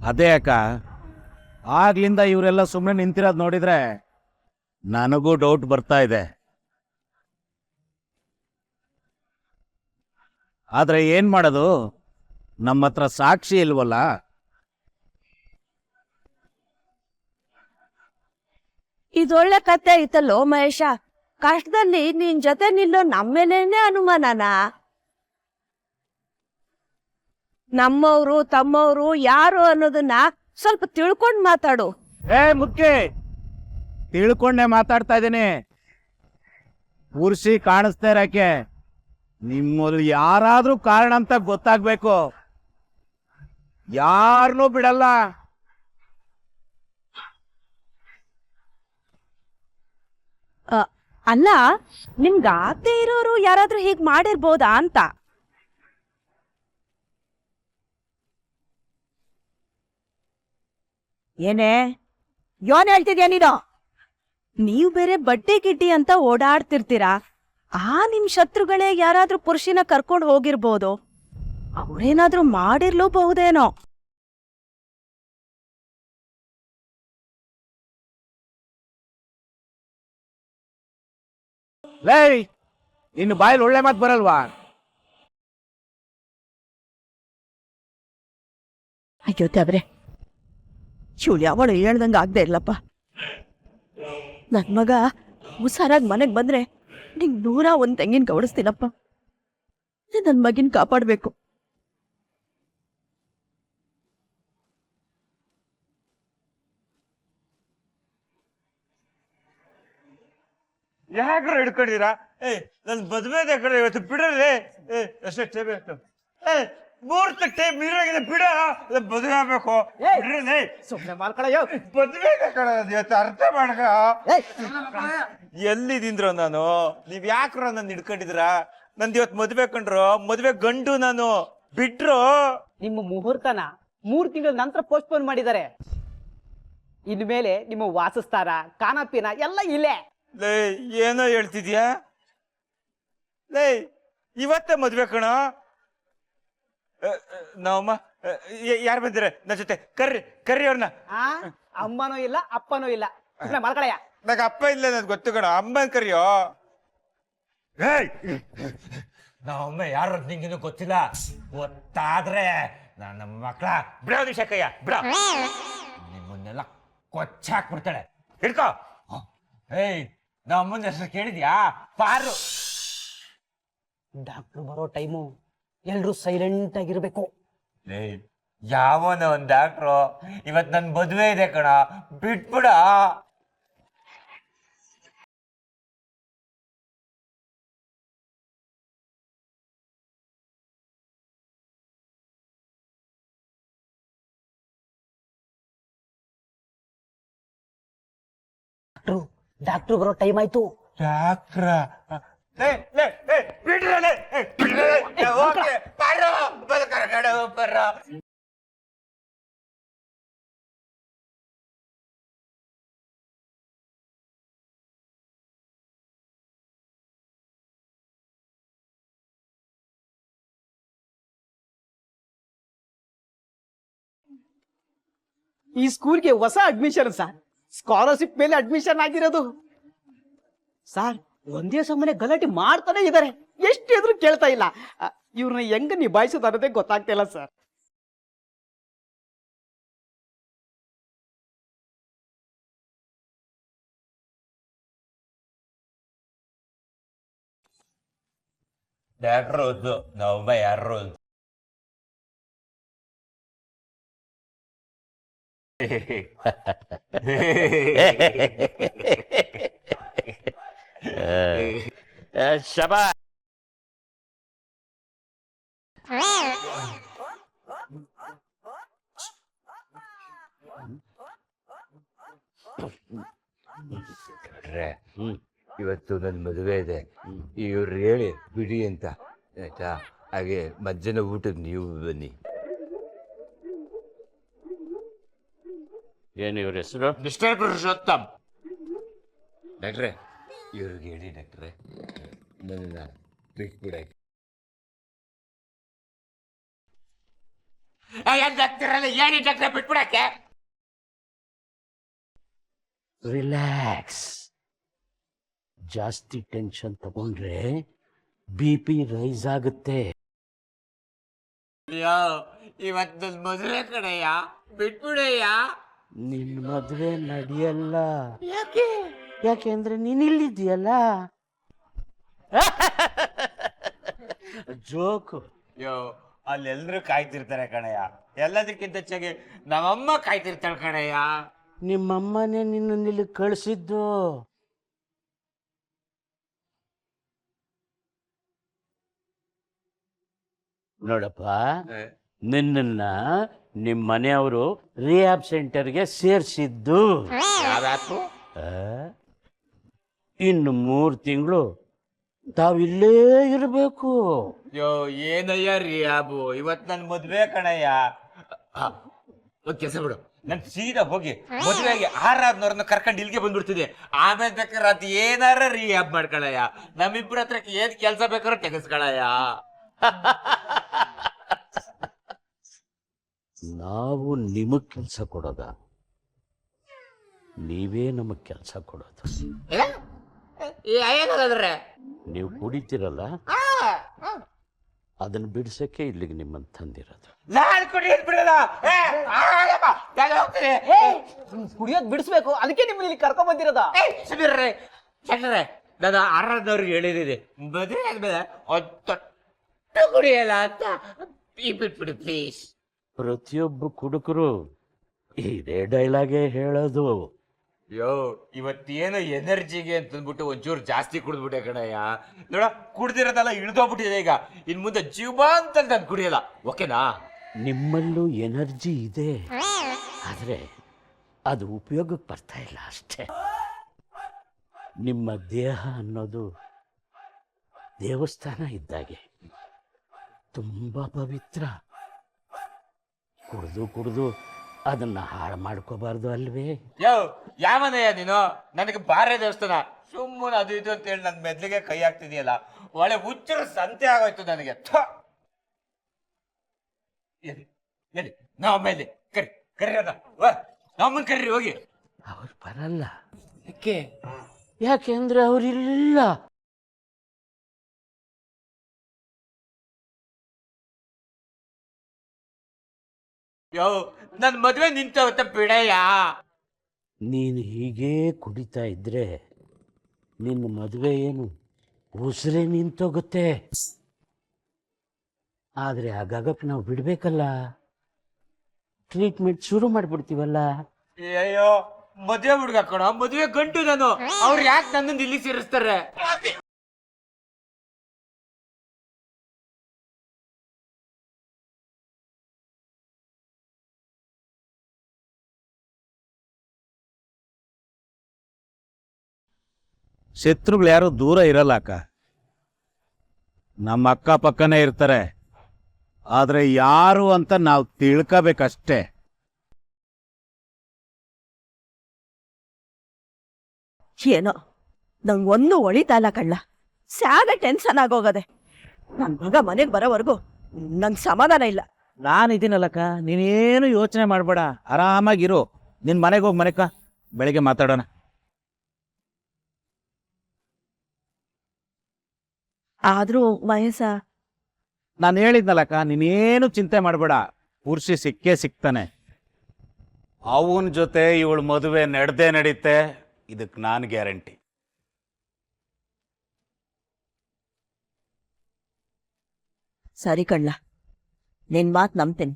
ಅದೇ ಅಕ್ಕ, ಆಗ್ಲಿಂದ ಇವರೆಲ್ಲ ಸುಮ್ಮನೆ ನಿಂತಿರೋದು ನೋಡಿದ್ರೆ ನನಗೂ ಡೌಟ್ ಬರ್ತಾ ಇದೆ. ಆದ್ರೆ ಏನ್ ಮಾಡೋದು, ನಮ್ಮ ಹತ್ರ ಸಾಕ್ಷಿ ಇಲ್ವಲ್ಲ. ಇದೊಳ್ಳೆ ಕತೆ ಐತಲ್ಲೋ ಮಹೇಶ. ಕಷ್ಟದಲ್ಲಿ ನಿನ್ ಜೊತೆ ನಿಲ್ಲೋ ನಮ್ಮೇಲೇನೆ ಅನುಮಾನನಾ? ನಮ್ಮವ್ರು ತಮ್ಮವ್ರು ಯಾರು ಅನ್ನೋದನ್ನ ಸ್ವಲ್ಪ ತಿಳ್ಕೊಂಡ್ ಮಾತಾಡು. ಮುಖ್ಯ ತಿಳ್ಕೊಂಡೆ ಮಾತಾಡ್ತಾ ಇದ್ದೀನಿ. ಪುರುಷಿ ಕಾಣಿಸ್ತಾ ಇರಕ್ಕೆ ನಿಮ್ಮಲ್ಲಿ ಯಾರಾದ್ರೂ ಕಾರಣ ಅಂತ ಗೊತ್ತಾಗ್ಬೇಕು. ಯಾರನ್ನೂ ಬಿಡಲ್ಲ. ಅಲ್ಲ, ನಿಮ್ಗೆ ಆಗದೆ ಇರೋರು ಯಾರಾದ್ರೂ ಹೀಗ್ ಮಾಡಿರ್ಬೋದಾ ಅಂತ. ಏನೇ ಯೋನ್ ಹೇಳ್ತಿದ್ಯಾ ನೀನು? ನೀವು ಬೇರೆ ಬಡ್ಡಿ ಗಿಡ್ಡಿ ಅಂತ ಓಡಾಡ್ತಿರ್ತೀರಾ. ನಿಮ್ ಶತ್ರುಗಳೇ ಯಾರಾದ್ರೂ ಪುರುಷಿನ ಕರ್ಕೊಂಡು ಹೋಗಿರ್ಬೋದು. ಅವ್ರೇನಾದ್ರೂ ಮಾಡಿರ್ಲೂಬಹುದೇನೋ. ಲೇ, ಇನ್ನು ಬಾಯಲ್ಲಿ ಒಳ್ಳೆ ಮಾತು ಬರಲ್ವಾ? ಅಯ್ಯೋ ದೇವ್ರೆ, ಇವಳು ಯಾವಳು ಹೇಳ್ದಂಗ ಆಗದೆ ಇಲ್ಲಪ್ಪ. ನನ್ ಮಗ ಹುಷಾರಾಗಿ ಮನೆಗ್ ಬಂದ್ರೆ ನಿಂಗ್ 101 ತೆಂಗಿನ ಕವಡಿಸ್ತೀನಪ್ಪ. ನನ್ ಮಗಿನ ಕಾಪಾಡ್ಬೇಕು. ಯಾಕ್ರ ಹಿಡ್ಕೊಂಡಿರಾ? ನನ್ ಮದ್ವೆದೆ ಕಡೆ ಇವತ್ತು ಬಿಡ್ರಿ. ಅಷ್ಟೇ ಟೈಮ್ ಆಯ್ತು. ಮುಹೂರ್ತ ಟೈಮ್ ಇರಾಗಿದೆ, ಬಿಡ. ಮದುವೆ ಆಗ್ಬೇಕು, ಬಿಡ್ರಿ. ಸುಮ್ಮನೆ ಮಾಡ್ಕೊಳಯ್ಯೋ, ಮದ್ವೆ ಕಡೆ ಇವತ್ತು ಅರ್ಥ ಮಾಡ್ಕ. ಎಲ್ಲಿದ್ದೀನ್ರೋ ನಾನು? ನೀವ್ ಯಾಕ್ರ ನನ್ ಹಿಡ್ಕೊಂಡಿದ್ರ? ನಂದು ಇವತ್ತು ಮದ್ವೆ ಕಂಡ್ರು, ಮದ್ವೆ ಗಂಡು ನಾನು. ಬಿಟ್ರು. ನಿಮ್ಮ ಮುಹೂರ್ತನ 3 ತಿಂಗಳ ನಂತರ ಪೋಸ್ಟ್ಪೋನ್ ಮಾಡಿದ್ದಾರೆ. ಇನ್ಮೇಲೆ ನಿಮ್ಮ ವಾಸಸ್ಥಾನ, ಖಾನಾಪೀನ ಎಲ್ಲ ಇಲ್ಲೇ. ಲೇ, ಏನೋ ಹೇಳ್ತಿದ್ಯಾ? ಲೇ, ಇವತ್ತೇ ಮದ್ವೆ ಕಣ. ನಾವಮ್ಮ ಯಾರು ಬಂದಿರ ನನ್ನ ಜೊತೆ? ಕರ್ರಿ ಅವ್ರನ್ನ. ಅಮ್ಮನೂ ಇಲ್ಲ ಅಪ್ಪನೂ ಇಲ್ಲ, ಮಾಡ್ಕೊಳಯ್ಯ. ನಂಗೆ ಅಪ್ಪ ಇಲ್ಲ, ನನ್ ಗೊತ್ತು ಕಣ. ಅಮ್ಮನ್ ಕರಿಯೋ. ನಾವಮ್ಮ ಯಾರು ನಿಂಗಿನ್ನೂ ಗೊತ್ತಿಲ್ಲ. ಗೊತ್ತಾದ್ರೆ ನಮ್ಮ ಮಕ್ಕಳ ಬಿಡ ನಿಮಿಷ ಕಯ್ಯ ಬಿಡ. ನಿಮ್ಮನ್ನೆಲ್ಲ ಕೊಚ್ಚಾಕ್ಬಿಡ್ತಾಳೆ. ಹಿಡ್ಕೋ. ನಮ್ಮನ್ನ ಹೆಸರು ಕೇಳಿದ್ಯಾ? ಪಾರು. ಡಾಕ್ಟ್ರು ಬರೋ ಟೈಮು ಎಲ್ರು ಸೈಲೆಂಟ್ ಆಗಿರ್ಬೇಕು. ಯಾವನ ಒಂದ್ ಡಾಕ್ಟ್ರು ಇವತ್ ನನ್ ಮದ್ವೆ ಇದೆ ಕಣ, ಬಿಟ್ಬಿಡ. ಡಾಕ್ಟ್ರು ಬರೋ ಟೈಮ್ ಆಯ್ತು. ಡಾಕ್ಟ್ರ ಈ ಸ್ಕೂಲ್ಗೆ ಹೊಸ ಅಡ್ಮಿಷನ್ ಸರ್, ಸ್ಕಾಲರ್ಶಿಪ್ ಮೇಲೆ ಅಡ್ಮಿಷನ್ ಆಗಿರೋದು ಸರ್. ಒಂದೇ ಸಮನೆ ಗಲಾಟೆ ಮಾಡ್ತಾನೆ ಇದ್ದಾರೆ, ಎಷ್ಟು ಎದುರು ಕೇಳ್ತಾ ಇಲ್ಲ. ಇವ್ರನ್ನ ಹೆಂಗ ನಿಭಾಯಿಸೋದು ಅನ್ನೋದೇ ಗೊತ್ತಾಗ್ತಾ ಇಲ್ಲ ಸರ್. ಡಾಕ್ಟ್ರು ನಾವೊಬ್ಬ ಯಾರು ಶಬಾ. ಇವತ್ತು ನನ್ನ ಮದುವೆ ಇದೆ, ಇವ್ರು ಹೇಳಿ ಬಿಡಿ ಅಂತ ಆಯ್ತಾ. ಹಾಗೆ ಮಧ್ಯಾಹ್ನ ಊಟಕ್ಕೆ ನೀವು ಬನ್ನಿ. ಏನು ಇವ್ರ ಹೆಸರು? ಮಿಸ್ಟರ್ ಪುರುಷೋತ್ತಮ್. ಡಾಕ್ಟ್ರೆ, ಇವ್ರಿಗೆ ಹೇಳಿ ಡಾಕ್ಟ್ರೆ, ನನ್ನ ಬಿಟ್ಬಿಡ. ಏನಿ ಡಾಕ್ಟ್ರೆ ಬಿಟ್ಬಿಡಕ್ಕೆ. ರಿಲ್ಯಾಕ್ಸ್. ಜಾಸ್ತಿ ಟೆನ್ಷನ್ ತಗೊಂಡ್ರೆ BP ರೈಸ್ ಆಗುತ್ತೆ. ಇವತ್ತು ನನ್ನ ಮದುವೆ ಕಡೆಯ ಬಿಟ್ಬಿಡಯ್ಯ. ನಿನ್ನ ಮದುವೆ ನಡೆಯಲ್ಲ. ಯಾಕೆಂದ್ರೆ ನೀನ್ ಇಲ್ಲಿದ್ಯಲ್ಲ. ಜೋಕು. ಅಲ್ಲೆಲ್ರೂ ಕಾಯ್ತಿರ್ತಾರೆ ಕಣಯ್ಯ. ಎಲ್ಲದಕ್ಕಿಂತ ಹೆಚ್ಚಾಗಿ ನಮ್ಮಮ್ಮ ಕಾಯ್ತಿರ್ತಾಳೆ ಕಣಯ್ಯ. ನಿಮ್ಮಮ್ಮನೇ ನಿನ್ನ ಇಲ್ಲಿ ಕಳಿಸಿದ್ದು. ನೋಡಪ್ಪ, ನಿನ್ನ ನಿಮ್ಮ ಮನೆಯವರು ರಿಹ್ಯಾಬ್ ಸೆಂಟರ್ಗೆ ಸೇರಿಸಿದ್ದು. ಇನ್ನು 3 ತಿಂಗಳು ತಾವಿಲ್ಲೇ ಇರಬೇಕು. ಏನಯ್ಯ ರಿಯಾಬು, ಇವತ್ತು ನನ್ನ ಮದುವೆ ಕಣಯ್ಯ. ಕೆಲಸ ಬಿಡು, ನನ್ ಸೀದಾ ಹೋಗಿ ಮದುವೆಗೆ ಆರಾದ್ನವ್ರನ್ನ ಕರ್ಕೊಂಡು ಇಲ್ಲಿಗೆ ಬಂದ್ಬಿಡ್ತಿದೆ. ಆಮೇಲೆ ಬೇಕಾದ್ರೆ ಅದು ಏನಾರ ರಿಯಾಬ್ ಮಾಡ್ಕೊಳಯ್ಯ. ನಮ್ಮಿಬ್ರ ಹತ್ರ ಏನ್ ಕೆಲಸ ಬೇಕಾದ್ರೂ ತೆಗೆಸ್ಕೊಳಯ್ಯ. ನಾವು ನಿಮಗ್ ಕೆಲಸ ಕೊಡೋದ, ನೀವೇ ನಮಗ್ ಕೆಲಸ ಕೊಡೋದು. ಏನಾದ್ರೆ ನೀವು ಕುಡಿತೀರಲ್ಲ, ಅದನ್ನ ಬಿಡ್ಸಕ್ಕೆ ಇಲ್ಲಿಗೆ ನಿಮ್ಮನ್ನು ತಂದಿರೋದು. ನಾನು ಕುಡಿಯೋದ್ ಬಿಡಲ್ಲ. ಕುಡಿಯೋದ್ ಬಿಡಿಸ್ಬೇಕು, ಅದಕ್ಕೆ ನಿಮ್ಮನ್ನ ಇಲ್ಲಿ ಕರ್ಕೊಂಡ್ ಬಂದಿರೋದ. ನಾನು ಆರಾಧನವ್ರಿಗೆ ಹೇಳಿದ್ದೀನಿ, ಮದುವೆ ಆದ್ಮೇಲೆ ತೊಟ್ಟು ಕುಡಿಯಲ್ಲ ಅಂತ. ಬಿಟ್ಬಿಡಿ ಪ್ಲೀಸ್. ಪ್ರತಿಯೊಬ್ಬ ಕುಡುಕರು ಇದೇ ಡೈಲಾಗೇ ಹೇಳೋದು. ಇವತ್ತೇನು ಎನರ್ಜಿಗೆ ಅಂತಂದ್ಬಿಟ್ಟು ಒಂಚೂರು ಜಾಸ್ತಿ ಕುಡಿದ್ಬಿಟ್ಟೆ ಕಣಯ್ಯ. ನೋಡ, ಕುಡ್ದಿರೋದೆಲ್ಲ ಇಳ್ದೋಗ್ಬಿಟ್ಟಿದೆ. ಈಗ ಇನ್ ಮುಂದೆ ಜೀವ ಅಂತ ನಾನು ಕುಡಿಯಲ್ಲ, ಓಕೆನಾ? ನಿಮ್ಮಲ್ಲೂ ಎನರ್ಜಿ ಇದೆ, ಆದ್ರೆ ಅದು ಉಪಯೋಗಕ್ಕೆ ಬರ್ತಾ ಇಲ್ಲ ಅಷ್ಟೇ. ನಿಮ್ಮ ದೇಹ ಅನ್ನೋದು ದೇವಸ್ಥಾನ ಇದ್ದಾಗೆ, ತುಂಬಾ ಪವಿತ್ರ. ಕುಡಿದು ಅದನ್ನ ಹಾಳು ಮಾಡ್ಕೋಬಾರ್ದು ಅಲ್ವೇ? ಯಾವನಯ್ಯ ನೀನು? ನನಗೆ ಬಾರೇ ದೇವಸ್ಥಾನ ಸುಮ್ಮನೆ ಅದು ಇದು ಅಂತ ಹೇಳಿ ನನ್ನ ಮೆದ್ಲಿಗೆ ಕೈ ಹಾಕ್ತಿದೆಯಲ್ಲ. ಒಳ್ಳೆ ಹುಚ್ಚರ ಸಂತೆ ಆಗೋಯ್ತು ನನಗೆ. ಎಲ್ಲಿ ನಾವಲ್ಲಿ ಕರಿ ನಮ್ಮನ್ ಕರ್ರಿ ಹೋಗಿ. ಅವ್ರು ಬರಲ್ಲ. ಯಾಕೆಂದ್ರೆ ಅವ್ರಿಲ್ಲ. ನನ್ ಮದ್ವೆ ನಿಂತವತ್ತ ಬಿಡಯ್ಯ. ನೀನು ಹೀಗೇ ಕುಡಿತಾ ಇದ್ರೆ ನಿನ್ನ ಮದುವೆ ಏನು ಉಸಿರೇ ನಿಂತೋಗುತ್ತೆ. ಆದರೆ ಆಗಾಗಕ್ಕೆ ನಾವು ಬಿಡ್ಬೇಕಲ್ಲ, ಟ್ರೀಟ್ಮೆಂಟ್ ಶುರು ಮಾಡಿಬಿಡ್ತೀವಲ್ಲ. ಅಯ್ಯೋ, ಮದುವೆ ಹುಡುಗ ಕಣ, ಮದುವೆ ಗಂಟು ನಾನು. ಅವ್ರು ಯಾಕೆ ನನ್ನನ್ನು ಇಲ್ಲಿ ಸೇರಿಸ್ತಾರೆ? ಶತ್ರುಗಳು ಯಾರು ದೂರ ಇರಲ್ಲ ಅಕ್ಕ, ನಮ್ಮ ಅಕ್ಕಪಕ್ಕನೇ ಇರ್ತಾರೆ. ಆದ್ರೆ ಯಾರು ಅಂತ ನಾವು ತಿಳ್ಕೋಬೇಕಷ್ಟೇ. ಏನೋ ನಂಗೊಂದು ಒಳಿತಲ್ಲ ಕಳ್ಳ, ಸ್ಯಾಗ ಟೆನ್ಷನ್ ಆಗೋಗದೆ. ನನ್ ಮಗ ಮನೆಗೆ ಬರೋವರೆಗೂ ನಂಗೆ ಸಮಾಧಾನ ಇಲ್ಲ. ನಾನಿದ್ದೀನಲ್ಲಕ್ಕ, ನೀನೇನು ಯೋಚನೆ ಮಾಡಬೇಡ, ಆರಾಮಾಗಿರು. ನಿನ್ನ ಮನೆಗೆ ಹೋಗಿ ಮನೆಕ, ಬೆಳಿಗ್ಗೆ ಮಾತಾಡೋಣ. ಆದ್ರೂ ಮಹೇಶ, ನಾನು ಹೇಳಿದ್ನಲ್ಲಕ್ಕ, ನೀನೇನು ಚಿಂತೆ ಮಾಡಬೇಡ, ಪುರುಷಿ ಸಿಕ್ಕೇ ಸಿಗ್ತಾನೆ. ಅವನ ಜೊತೆ ಇವಳು ಮದುವೆ ನಡೆದೇ ನಡೀತೆ, ಇದಕ್ಕೆ ನಾನು ಗ್ಯಾರಂಟಿ. ಸರಿ ಕಳ್ಳ, ನಿನ್ ಮಾತು ನಂಬ್ತೀನಿ.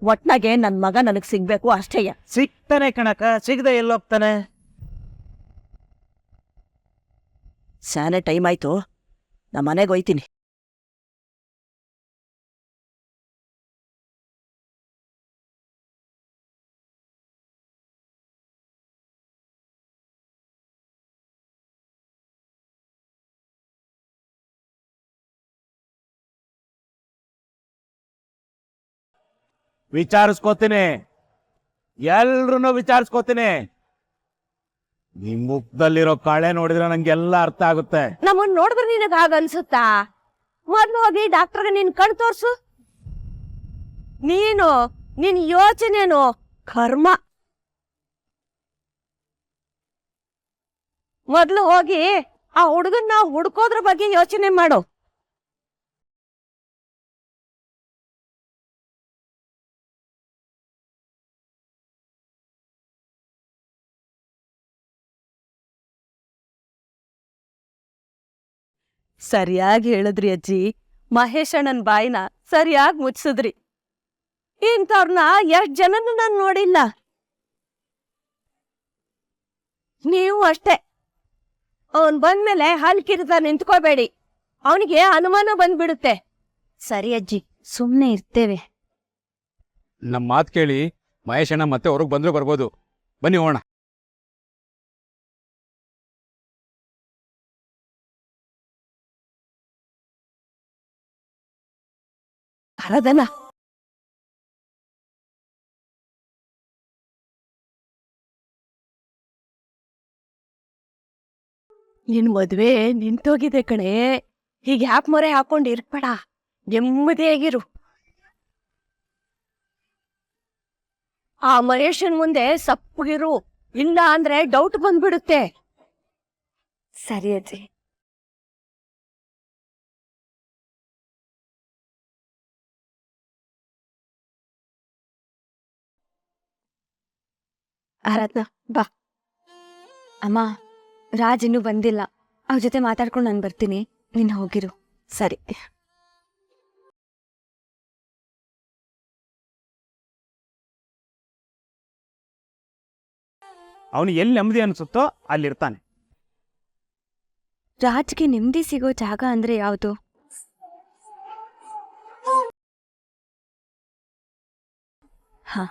ಒಟ್ನಾಗೆ ನನ್ ಮಗ ನನಗ್ ಸಿಗ್ಬೇಕು ಅಷ್ಟೇಯ. ಸಿಗ್ತಾನೆ ಕಣಕ್ಕ, ಸಿಗದೆ ಎಲ್ಲೋಗ್ತಾನೆ? ಸ್ಯಾನೆ ಟೈಮ್ ಆಯ್ತು, ನಾ ಮನೆಗೆ ಹೋಯ್ತೀನಿ. ವಿಚಾರಿಸ್ಕೋತೀನಿ, ಎಲ್ರೂ ವಿಚಾರಿಸ್ಕೋತೀನಿ. ನಿಮ್ ಮುಖದಲ್ಲಿರೋ ಕಳೆ ನೋಡಿದ್ರೆ ನಂಗೆಲ್ಲ ಅರ್ಥ ಆಗುತ್ತೆ. ನಮ್ಮನ್ ನೋಡಿದ್ರೆ ನಿನಗ ಹಾಗ ಅನ್ಸುತ್ತಾ? ಮೊದ್ಲು ಹೋಗಿ ಡಾಕ್ಟರ್ಗೆ ನಿನ್ ಕಣ್ ತೋರ್ಸು. ನಿನ್ ಯೋಚನೆನು ಕರ್ಮ. ಮೊದ್ಲು ಹೋಗಿ ಆ ಹುಡುಗನ್ನ ಹುಡ್ಕೋದ್ರ ಬಗ್ಗೆ ಯೋಚನೆ ಮಾಡು. ಸರಿಯಾಗಿ ಹೇಳಿದ್ರಿ ಅಜ್ಜಿ. ಮಹೇಶಣ್ಣನ್ ಬಾಯಿನ ಸರಿಯಾಗಿ ಮುಚ್ಚಿಸಿದ್ರಿ. ಇಂಥವ್ರನ್ನ ಎಷ್ಟ್ ಜನನು ನಾನು ನೋಡಿಲ್ಲ. ನೀವು ಅಷ್ಟೇ. ಅವನ್ ಬಂದ್ಮೇಲೆ ಹಲ್ಕಿರ್ತ ನಿಂತ್ಕೋಬೇಡಿ, ಅವನಿಗೆ ಅನುಮಾನ ಬಂದ್ಬಿಡುತ್ತೆ. ಸರಿ ಅಜ್ಜಿ, ಸುಮ್ಮನೆ ಇರ್ತೇವೆ. ನಮ್ಮ ಮಾತು ಕೇಳಿ ಮಹೇಶ್ ಅಣ್ಣ ಮತ್ತೆ ಹೊರಗೆ ಬಂದರೂ ಬರ್ಬೋದು. ಬನ್ನಿ ಹೋಗೋಣ. ಅರದನ ನಿನ್ ಮದ್ವೆ ನಿಂತೋಗಿದೆ ಕಣೆ. ಹೀಗೆ ಯಾಕೆ ಮೊರೆ ಹಾಕೊಂಡು ಇರ್ಬೇಡ, ನೆಮ್ಮದಿಯಾಗಿರು. ಆ ಮಹೇಶನ್ ಮುಂದೆ ಸಪ್ಪಗಿರು, ಇಲ್ಲ ಅಂದ್ರೆ ಡೌಟ್ ಬಂದ್ಬಿಡುತ್ತೆ. ಸರಿ ಅಜ್ಜಿ. ಆರಾಧ್ನ ಬಾ. ಅಮ್ಮ, ರಾಜ್ ಇನ್ನೂ ಬಂದಿಲ್ಲ. ಅವ್ರ ಜೊತೆ ಮಾತಾಡ್ಕೊಂಡು ನಾನು ಬರ್ತೀನಿ, ನೀನು ಹೋಗಿರು. ಸರಿ. ಅವನು ಎಲ್ಲಿ ನೆಮ್ಮದಿ ಅನಿಸುತ್ತೋ ಅಲ್ಲಿರ್ತಾನೆ. ರಾಜ್ಗೆ ನೆಮ್ಮದಿ ಸಿಗೋ ಜಾಗ ಅಂದ್ರೆ ಯಾವುದು? ಹಾ,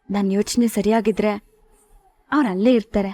ನನ್ನ ಯೋಚನೆ ಸರಿಯಾಗಿದ್ರೆ ಅವ್ರು ಅಲ್ಲೇ ಇರ್ತಾರೆ.